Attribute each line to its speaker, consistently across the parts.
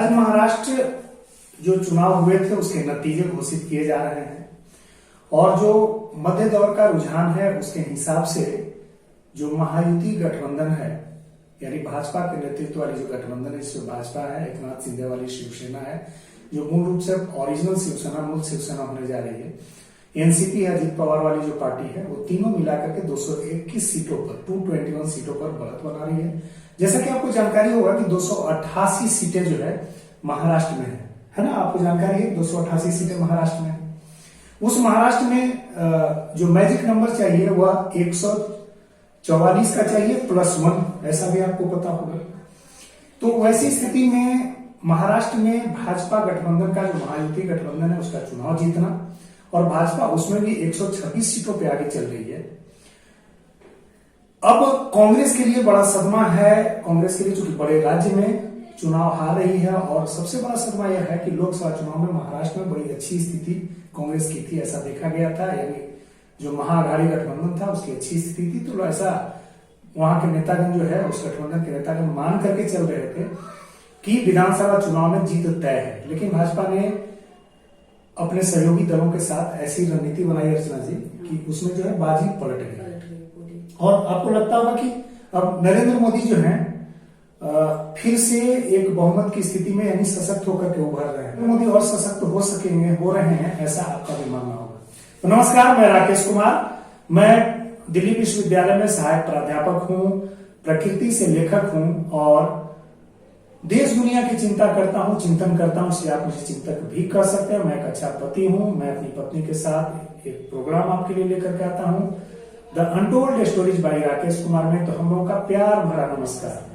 Speaker 1: आज महाराष्ट्र जो चुनाव हुए थे उसके नतीजे घोषित किए जा रहे हैं और जो मध्य दौर का रुझान है उसके हिसाब से जो महायुति गठबंधन है यानी भाजपा के नेतृत्व वाली जो गठबंधन है इसमें भाजपा है, एकनाथ शिंदे वाली शिवसेना है जो मूल रूप से ओरिजिनल शिवसेना मूल शिवसेना होने जा रही है, एनसीपी है अजित पवार वाली जो पार्टी है, वो तीनों मिलाकर के 221 सीटों पर 221 सीटों पर बढ़त बना रही है। जैसा कि आपको जानकारी होगा कि 288 सीटें जो है महाराष्ट्र में है ना, आपको जानकारी है 288 सीटें महाराष्ट्र में। उस महाराष्ट्र में जो मैजिक नंबर चाहिए वह 144 का चाहिए +1, ऐसा भी आपको पता होगा। तो वैसी स्थिति में महाराष्ट्र में भाजपा गठबंधन का जो महायुति गठबंधन है उसका चुनाव जीतना और भाजपा उसमें भी 126 सीटों पे आगे चल रही है। अब कांग्रेस के लिए बड़ा सदमा है, कांग्रेस के लिए चूंकि बड़े राज्य में चुनाव हार रही है और सबसे बड़ा सदमा यह है कि लोकसभा चुनाव में महाराष्ट्र में बड़ी अच्छी स्थिति कांग्रेस की थी, ऐसा देखा गया था, यानी जो महाअघाड़ी गठबंधन था उसकी अच्छी स्थिति थी। तो ऐसा वहां के नेतागण जो है उस गठबंधन के नेतागण मान करके चल रहे थे कि विधानसभा चुनाव में जीत तय है। लेकिन भाजपा ने अपने सहयोगी दलों के साथ ऐसी रणनीति बनाई अर्चना जी कि उसमें जो है बाजी पलट गई। और आपको लगता होगा कि अब नरेंद्र मोदी जो है फिर से एक बहुमत की स्थिति में यानी सशक्त होकर के उभर रहे हैं, मोदी और सशक्त हो सकेंगे, हो रहे हैं, ऐसा आपका भी मानना होगा। तो नमस्कार, मैं राकेश कुमार, मैं दिल्ली विश्वविद्यालय में सहायक प्राध्यापक हूं, प्रकृति से लेखक हूं और देश दुनिया की चिंता करता हूं, चिंतन करता हूं, इसलिए आप मुझे चिंतक भी कर सकते हैं। मैं एक अच्छा पति हूं, मैं अपनी पत्नी के साथ एक प्रोग्राम आपके लिए लेकर के आता हूं, the untold stories bye Rakesh Kumar में। तो हम लोगों का प्यार भरा नमस्कार।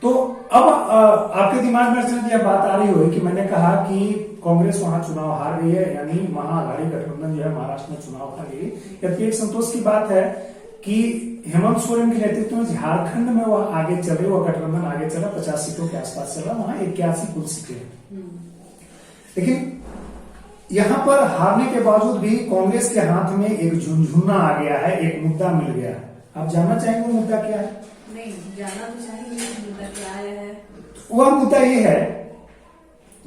Speaker 1: तो अब आपके दिमाग में यह बात आ रही होगी कि मैंने कहा कि कांग्रेस वहां चुनाव हार रही है, यानी महाअघाड़ी गठबंधन जो है महाराष्ट्र में चुनाव हार रही है। यह एक संतोष की बात है कि हेमंत सोरेन के नेतृत्व में झारखंड में वह आगे चल रही, वह गठबंधन आगे चला, 50 सीटों के आसपास चला, वहां 81 कुल सीटें। लेकिन यहां पर हारने के बावजूद भी कांग्रेस के हाथ में एक झुनझुना आ गया है, एक मुद्दा मिल गया है। आप जानना चाहेंगे वो मुद्दा क्या है?
Speaker 2: नहीं, जानना तो चाहिए मुद्दा क्या है।
Speaker 1: वह मुद्दा ये है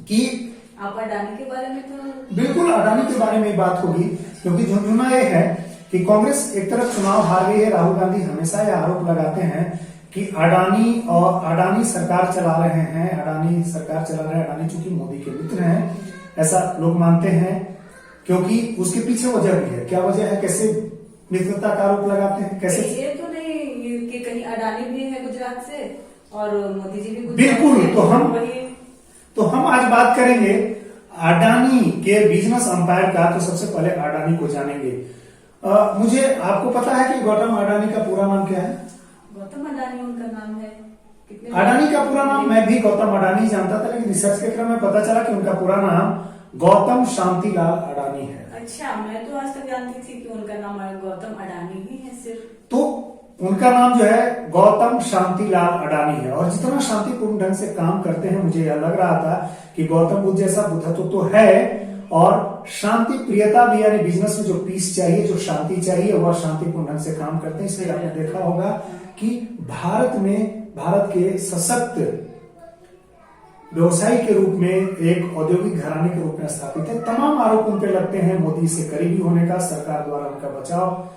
Speaker 1: कि
Speaker 2: आप अडानी के बारे में तो
Speaker 1: बिल्कुल अडानी के बारे में बात होगी, क्योंकि झुनझुना ये है कि कांग्रेस एक तरफ चुनाव हार गई है। राहुल गांधी हमेशा यह आरोप लगाते हैं कि अडानी सरकार चला रहे हैं, अडानी सरकार चला रहे हैं। अडानी चूंकि मोदी के मित्र हैं ऐसा लोग मानते हैं, क्योंकि उसके पीछे वजह भी है। क्या वजह है, कैसे मित्रता का आरोप लगाते हैं, कैसे?
Speaker 2: ये तो नहीं कि कहीं अडानी भी है गुजरात से और मोदी जी भी गुजरात
Speaker 1: बिल्कुल
Speaker 2: से।
Speaker 1: तो हम आज बात करेंगे अडानी के बिजनेस अंपायर का। तो सबसे पहले अडानी को जानेंगे। मुझे आपको पता है कि गौतम अडानी का पूरा नाम क्या है?
Speaker 2: गौतम अडानी उनका नाम है।
Speaker 1: अडानी का पूरा नाम मैं भी गौतम अडानी जानता था, लेकिन रिसर्च के क्रम में पता चला कि उनका पूरा नाम गौतम शांतिलाल अडानी है।
Speaker 2: अच्छा, मैं तो आज तक जानती थी कि उनका नाम गौतम अडानी ही है सिर्फ।
Speaker 1: तो उनका नाम जो है गौतम शांतिलाल अडानी है और जितना शांतिपूर्ण ढंग से काम करते हैं, मुझे यह लग रहा था कि गौतम बुद्ध जैसा बुद्धत्व तो है और शांति प्रियता भी, यानी बिजनेस में जो पीस चाहिए, जो शांति चाहिए, वह शांतिपूर्ण ढंग से काम करते हैं। इसलिए आपने देखा होगा कि भारत के सशक्त व्यवसायी के रूप में, एक औद्योगिक घराने के रूप में स्थापित है। तमाम आरोप उन पे लगते हैं मोदी से करीबी होने का, सरकार द्वारा उनका बचाव,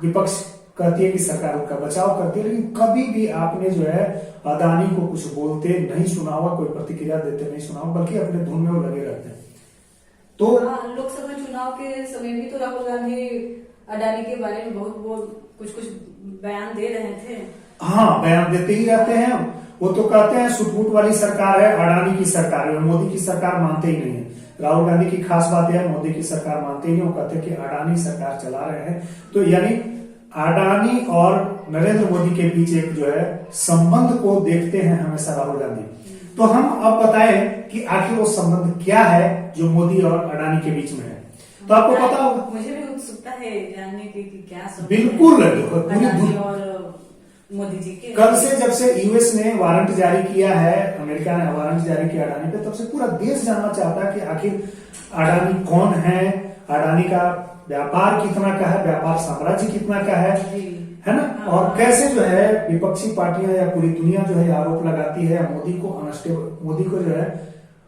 Speaker 1: विपक्ष कहती है कि सरकार उनका बचाव करती है, लेकिन कभी भी आपने जो है अडानी को कुछ बोलते नहीं सुना होगा, कोई प्रतिक्रिया देते नहीं सुना होगा, बल्कि अपने धुन में वो लगे रहते हैं। तो
Speaker 2: लोकसभा चुनाव के समय भी तो राहुल गांधी अडानी के बारे में बहुत कुछ बयान दे रहे थे।
Speaker 1: हाँ, बयान देते ही रहते हैं। वो तो कहते हैं सुटफुट वाली सरकार है, अडानी की सरकार है, मोदी की सरकार मानते ही नहीं है। राहुल गांधी की खास बात यह है, मोदी की सरकार मानते ही नहीं, वो कहते हैं कि अडानी सरकार चला रहे हैं। तो यानी अडानी और नरेंद्र मोदी के बीच एक जो है संबंध को देखते हैं हमेशा राहुल गांधी। तो हम अब बताएं कि आखिर वो संबंध क्या है जो मोदी और अडानी के बीच में है। तो आपको पता होगा,
Speaker 2: मुझे भी उत्सुकता है जानने की कि क्या संबंध
Speaker 1: बिल्कुल
Speaker 2: अडानी और मोदी जी के।
Speaker 1: कल से जब से यूएस ने वारंट जारी किया है, अमेरिका ने वारंट जारी किया अडानी पे, तब से पूरा देश जानना चाहता है कि आखिर अडानी कौन है, अडानी का व्यापार कितना का है, व्यापार साम्राज्य कितना का है है ना। और कैसे जो है विपक्षी पार्टियां या पूरी दुनिया जो है आरोप लगाती है मोदी को जो है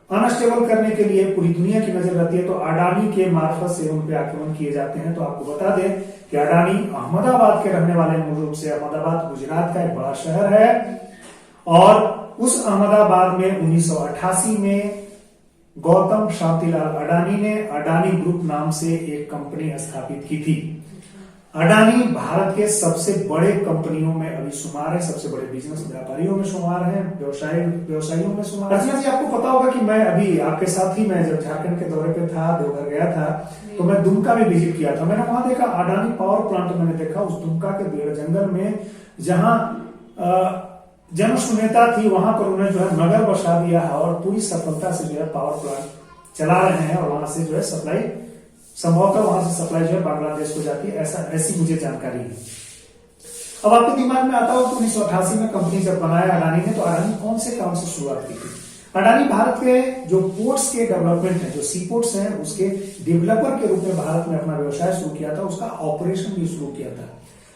Speaker 1: अनस्टेबल करने के लिए पूरी दुनिया की नजर रहती है, तो अडानी के मार्फत से उन पे आक्रमण किए जाते हैं। तो आपको बता दें कि अडानी अहमदाबाद के रहने वाले, मूल रूप से अहमदाबाद गुजरात का एक बड़ा शहर है, और उस अहमदाबाद में 1988 में गौतम शांतिलाल अडानी ने अडानी ग्रुप नाम से एक कंपनी स्थापित की थी। अडानी भारत के सबसे बड़े कंपनियों में अभी शुमार है, सबसे बड़े बिजनेस व्यापारियों में शुमार है, व्यवसायियों में शुमार है। अर्चना जी, आपको पता होगा कि मैं अभी आपके साथ ही, मैं जब झारखंड के दौरे पे था, देवघर गया था, तो मैं दुमका में विजिट किया था। मैंने वहां देखा अडानी पावर प्लांट, मैंने देखा उस दुमका के पेड़ जंगल में जहां जनशून्यता थी, वहां पर उन्हें जो है नगर बसा दिया है और पूरी सफलता से जो है पावर प्लांट चला रहे हैं, और वहां से जो है सप्लाई, संभवतः वहां से सप्लाई जो है बांग्लादेश को जाती है, ऐसी मुझे जानकारी है। अब आपके दिमाग में आता हो कि 1988 में कंपनी जब बनाया अडानी ने, तो अडानी कौन से काम से शुरुआत की थी? अडानी भारत के जो पोर्ट्स के डेवलपमेंट है, जो सी पोर्ट्स हैं, उसके डेवलपर के रूप में भारत में अपना व्यवसाय शुरू किया था, उसका ऑपरेशन भी शुरू किया था।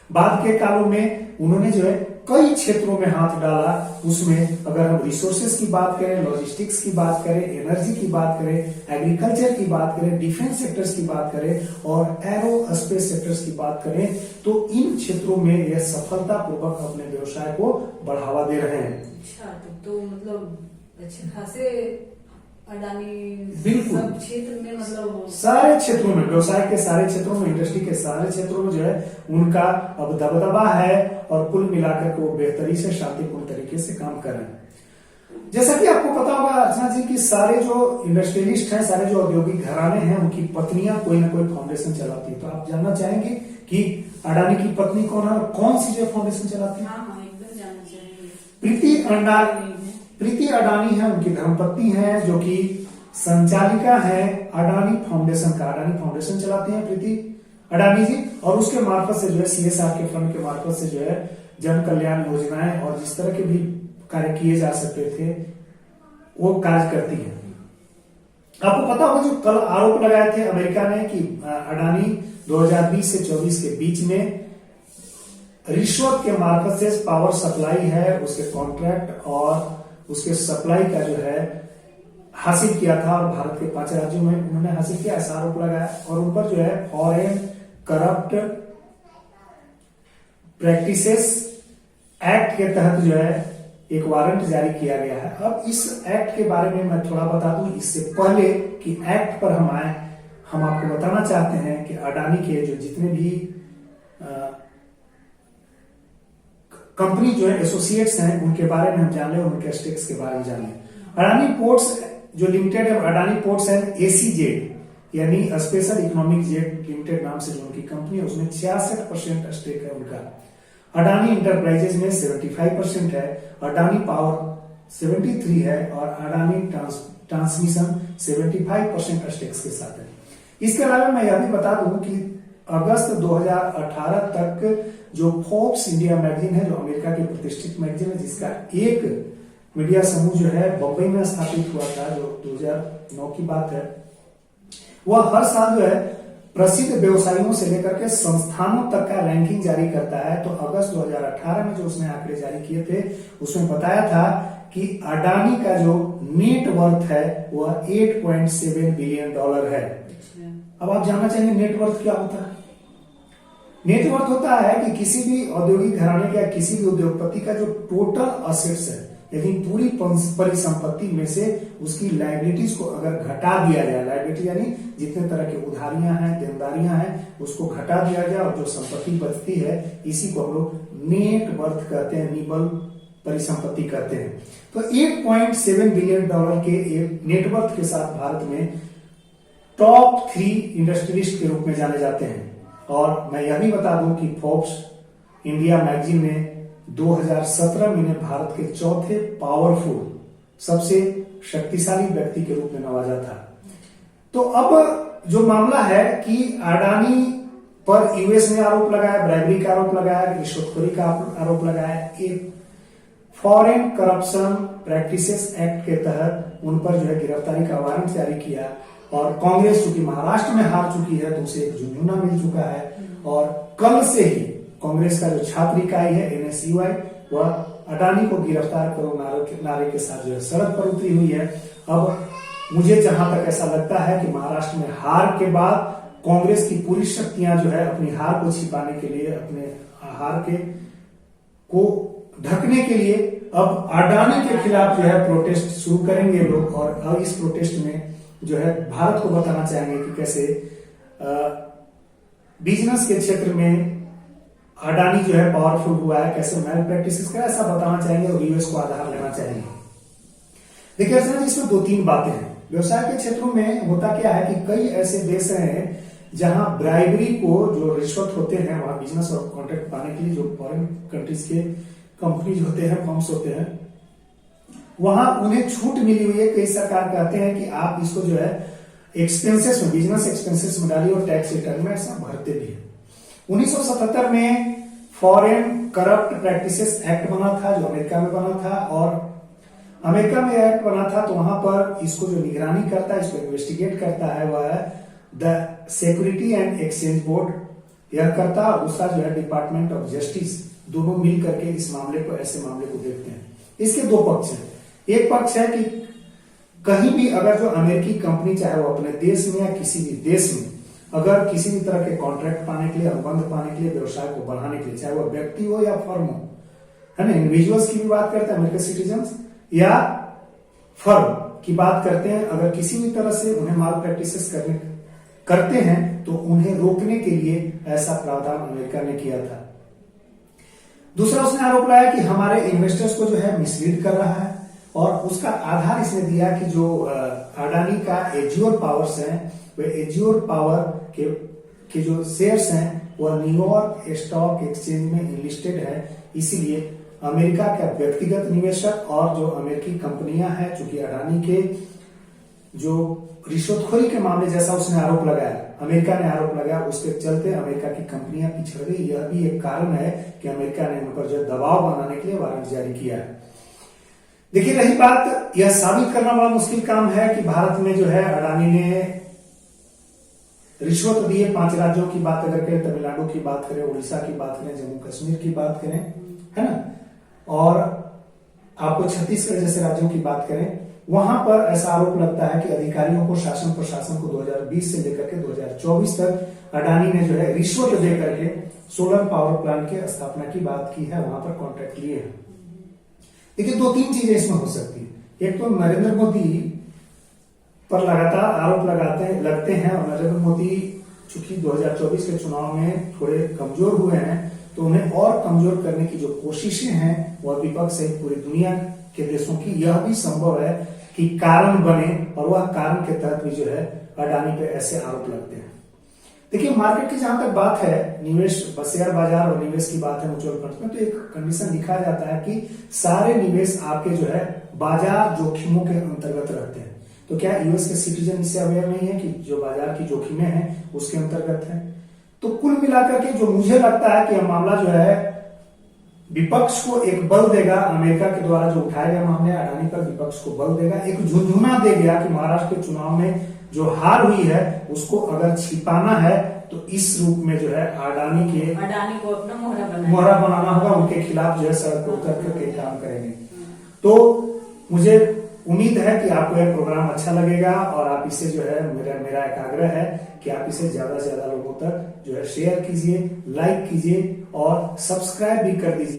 Speaker 1: बाद के कालों में उन्होंने जो है कई क्षेत्रों में हाथ डाला। उसमें अगर हम रिसोर्सेज की बात करें, लॉजिस्टिक्स की बात करें, एनर्जी की बात करें, एग्रीकल्चर की बात करें, डिफेंस सेक्टर्स की बात करें और एरो स्पेस सेक्टर्स की बात करें, तो इन क्षेत्रों में यह सफलतापूर्वक अपने व्यवसाय को बढ़ावा दे रहे हैं।
Speaker 2: अच्छा, तो मतलब अच्छे खासे अडानी
Speaker 1: बिल्कुल
Speaker 2: सब क्षेत्र में, मतलब
Speaker 1: सारे क्षेत्रों में, व्यवसाय के सारे क्षेत्रों में, इंडस्ट्री के सारे क्षेत्रों में जो है उनका अब दबदबा है, और कुल मिलाकर के वो बेहतरी से, शांतिपूर्ण तरीके से काम कर रहे हैं। जैसा कि आपको पता होगा अर्चना जी की सारे जो इंडस्ट्रियलिस्ट हैं, सारे जो औद्योगिक घराने हैं, उनकी पत्नियां कोई ना कोई फाउंडेशन चलाती है। तो आप जानना चाहेंगे कि अडानी की पत्नी कौन है और कौन सी जो फाउंडेशन चलाती है?
Speaker 2: हाँ, एकदम जानना चाहेंगे।
Speaker 1: प्रीति अडानी है उनकी धर्मपत्नी है, जो कि संचालिका है अडानी फाउंडेशन का। अडानी फाउंडेशन चलाती हैं प्रीति अडानी जी, और उसके मार्फत से जो है CSR के फंड के मार्फत से जो है जन कल्याण योजनाएं और जिस तरह के भी कार्य किए जा सकते थे वो कार्य करती है। आपको पता होगा जो कल आरोप लगाए थे अमेरिका ने कि अडानी 2020 से 24 के बीच में रिश्वत के मार्फत से पावर सप्लाई है, उसके कॉन्ट्रैक्ट और उसके सप्लाई का जो है हासिल किया था, और भारत के 5 राज्यों में उन्होंने हासिल किया, ऐसा आरोप लगाया। और उन पर जो है फॉरेन करप्ट प्रैक्टिसेस एक्ट के तहत जो है एक वारंट जारी किया गया है। अब इस एक्ट के बारे में मैं थोड़ा बता दूं, इससे पहले कि एक्ट पर हम आए, हम आपको बताना चाहते हैं कि अडानी के जो जितने भी कंपनी जो है एसोसिएट्स हैं, उनके बारे में हम जान लें, उनके स्टेक्स के बारे में जान लें। अडानी पोर्ट्स जो लिमिटेड है, अडानी पोर्ट्स एंड ACZ यानी स्पेशल इकोनॉमिक जेट लिमिटेड नाम से जो उनकी कंपनी है, उसमें 66% स्टेक है उनका। अडानी इंटरप्राइजेज में 75% है, अडानी पावर 73 है, और अडानी ट्रांसमिशन 75% स्टेक्स के साथ है। इसके अलावा मैं यह भी बता दूं कि अगस्त 2018 तक जो फोर्ब्स इंडिया मैगजीन है, जो अमेरिका की प्रतिष्ठित मैगजीन है, जिसका एक मीडिया समूह जो है बंबई में स्थापित हुआ था, जो 2009 की बात है, वह हर साल जो है प्रसिद्ध व्यवसायियों से लेकर के संस्थानों तक का रैंकिंग जारी करता है। तो अगस्त 2018 में जो उसने आंकड़े जारी किए थे, उसमें बताया था कि अडानी का जो नेट वर्थ है वह $8.7 बिलियन है। अब आप जानना चाहेंगे नेटवर्थ क्या होता है? नेटवर्थ होता है कि किसी भी औद्योगिक घराने का, किसी भी उद्योगपति का जो टोटल असेट्स है, यदि पूरी परिसंपत्ति में से उसकी लायबिलिटीज को अगर घटा दिया जाए, लायबिलिटी यानी जितने तरह की उधारियां हैं, देनदारियां हैं, उसको घटा दिया जाए और जो संपत्ति बचती है, इसी को हम लोग नेट वर्थ कहते हैं, निबल परिसंपत्ति कहते हैं। तो $8.7 बिलियन के नेटवर्थ के साथ भारत में टॉप 3 इंडस्ट्रियलिस्ट के रूप में जाने जाते हैं। और मैं यह भी बता दूं कि फोर्ब्स इंडिया मैगजीन ने 2017 में इन्हें भारत के चौथे पावरफुल, सबसे शक्तिशाली व्यक्ति के रूप में नवाजा था। तो अब जो मामला है कि अडानी पर यूएस ने आरोप लगाया, ब्राइबरी का आरोप लगाया, रिश्वतखोरी का आरोप लगाया, एक फॉरेन करप्शन प्रैक्टिसेस एक्ट के तहत उन पर जो है गिरफ्तारी का वारंट जारी किया। और कांग्रेस चूंकि महाराष्ट्र में हार चुकी है, तो उसे एक झुंझुना मिल चुका है, और कल से ही कांग्रेस का जो छात्र इकाई है NSUI, वह अडानी को गिरफ्तार करो नारे के साथ जो है सड़क पर उतरी हुई है। अब मुझे जहां तक ऐसा लगता है कि महाराष्ट्र में हार के बाद कांग्रेस की पूरी शक्तियां जो है अपनी हार को छिपाने के लिए, अपने हार को ढकने के लिए अब अडानी के खिलाफ जो है प्रोटेस्ट शुरू करेंगे लोग। और अब इस प्रोटेस्ट में जो है भारत को बताना चाहेंगे कि कैसे बिजनेस के क्षेत्र में अडानी जो है पावरफुल हुआ है, कैसे मैल प्रैक्टिसेस का ऐसा बताना चाहेंगे और यूएस को आधार लेना चाहेंगे। देखिए ऐसा इसमें 2-3 बातें हैं। व्यवसाय के क्षेत्रों में होता क्या है कि कई ऐसे देश हैं जहां ब्राइबरी को, जो रिश्वत होते हैं, वहां बिजनेस और कॉन्ट्रैक्ट पाने के लिए जो फॉरेन कंट्रीज के कंपनीज होते हैं, फर्म्स होते हैं, वहां उन्हें छूट मिली हुई है। कई सरकार कहते हैं कि आप इसको जो है एक्सपेंसेस में, बिजनेस एक्सपेंसेस में डालिए और टैक्स रिटर्न में ऐसा भरते भी है। 1977 में फॉरेन करप्ट प्रैक्टिसेस एक्ट बना था, जो अमेरिका में बना था, और अमेरिका में एक्ट बना था तो वहां पर इसको जो निगरानी करता है, इसको इन्वेस्टिगेट करता है, वह है the security and exchange board यह करता है, और दूसरा जो है डिपार्टमेंट ऑफ जस्टिस, दोनों मिल करके इस मामले को, ऐसे मामले को देखते हैं। इसके 2 पक्ष हैं। एक पक्ष है कि कहीं भी अगर जो अमेरिकी कंपनी, चाहे वो अपने देश में या किसी भी देश में, अगर किसी भी तरह के कॉन्ट्रैक्ट पाने के लिए, अनुबंध पाने के लिए, व्यवसाय को बढ़ाने के लिए, चाहे वो व्यक्ति हो या फर्म हो, है ना, इंडिविजुअल्स की भी बात करते हैं, अमेरिकन सिटीजन्स, या फर्म की बात करते हैं, अगर किसी भी तरह से उन्हें माल प्रैक्टिसेस करते हैं तो उन्हें रोकने के लिए ऐसा प्रावधान अमेरिका ने किया था। दूसरा उसने आरोप लगाया कि हमारे इन्वेस्टर्स को जो है मिसलीड कर रहा है, और उसका आधार इसने दिया कि जो अडानी का एज्योर पावर्स हैं, वे एज्योर पावर के जो शेयर्स हैं वह न्यूयॉर्क स्टॉक एक्सचेंज में इनलिस्टेड है। इसीलिए अमेरिका का व्यक्तिगत निवेशक और जो अमेरिकी कंपनियां हैं, चूंकि अडानी के जो रिश्वतखोरी के मामले जैसा उसने आरोप लगाया, अमेरिका ने आरोप लगाया, उसके चलते अमेरिका की कंपनियां पिछड़ गई। यह भी एक कारण है कि अमेरिका ने उन पर जो दबाव बनाने के लिए वारंट जारी किया है। देखिए रही बात, यह साबित करना बड़ा मुश्किल काम है कि भारत में जो है अडानी ने रिश्वत दी है। 5 राज्यों की बात अगर करें, तमिलनाडु की बात करें, उड़ीसा की बात करें, जम्मू कश्मीर की बात करें, है ना, और आपको छत्तीसगढ़ जैसे राज्यों की बात करें, वहां पर ऐसा आरोप लगता है कि अधिकारियों को, शासन प्रशासन को 2020 से लेकर के 2024 तक अडानी ने जो है रिश्वत दे करके सोलर पावर प्लांट की स्थापना की बात की है, वहां पर कॉन्ट्रैक्ट लिए हैं। देखिए 2-3 चीजें इसमें हो सकती है। एक तो नरेंद्र मोदी पर लगातार आरोप लगते हैं, और नरेंद्र मोदी चूंकि 2024 के चुनाव में थोड़े कमजोर हुए हैं, तो उन्हें और कमजोर करने की जो कोशिशें हैं वह विपक्ष सहित पूरी दुनिया के देशों की, यह भी संभव है कि कारण बने, और वह कारण के तहत भी जो है अडानी पे ऐसे आरोप लगते हैं। देखिए मार्केट की जहां तक बात है, निवेश, शेयर बाजार और निवेश की बात है म्यूचुअल फंड में, तो एक कंडीशन लिखा जाता है कि सारे निवेश आपके जो है बाजार जोखिमों के अंतर्गत रहते हैं। तो क्या यूएस के सिटीजन इससे अवेयर नहीं है कि जो बाजार की जोखिमें हैं उसके अंतर्गत है? तो कुल मिलाकर के जो मुझे लगता है कि यह मामला जो है विपक्ष को एक बल देगा। अमेरिका के द्वारा जो उठाए गए मामले अडानी पर विपक्ष को बल देगा, एक झुंझुना दे गया कि महाराष्ट्र के चुनाव में जो हार हुई है उसको अगर छिपाना है तो इस रूप में जो है अडानी
Speaker 2: को अपना
Speaker 1: मोहरा बनाना होगा, उनके खिलाफ जो है सड़क पर उतर करके काम करेंगे। तो मुझे उम्मीद है कि आपको यह प्रोग्राम अच्छा लगेगा, और आप इसे जो है, मेरा एक आग्रह है कि आप इसे ज्यादा से ज्यादा लोगों तक जो है शेयर कीजिए, लाइक कीजिए और सब्सक्राइब भी कर दीजिए।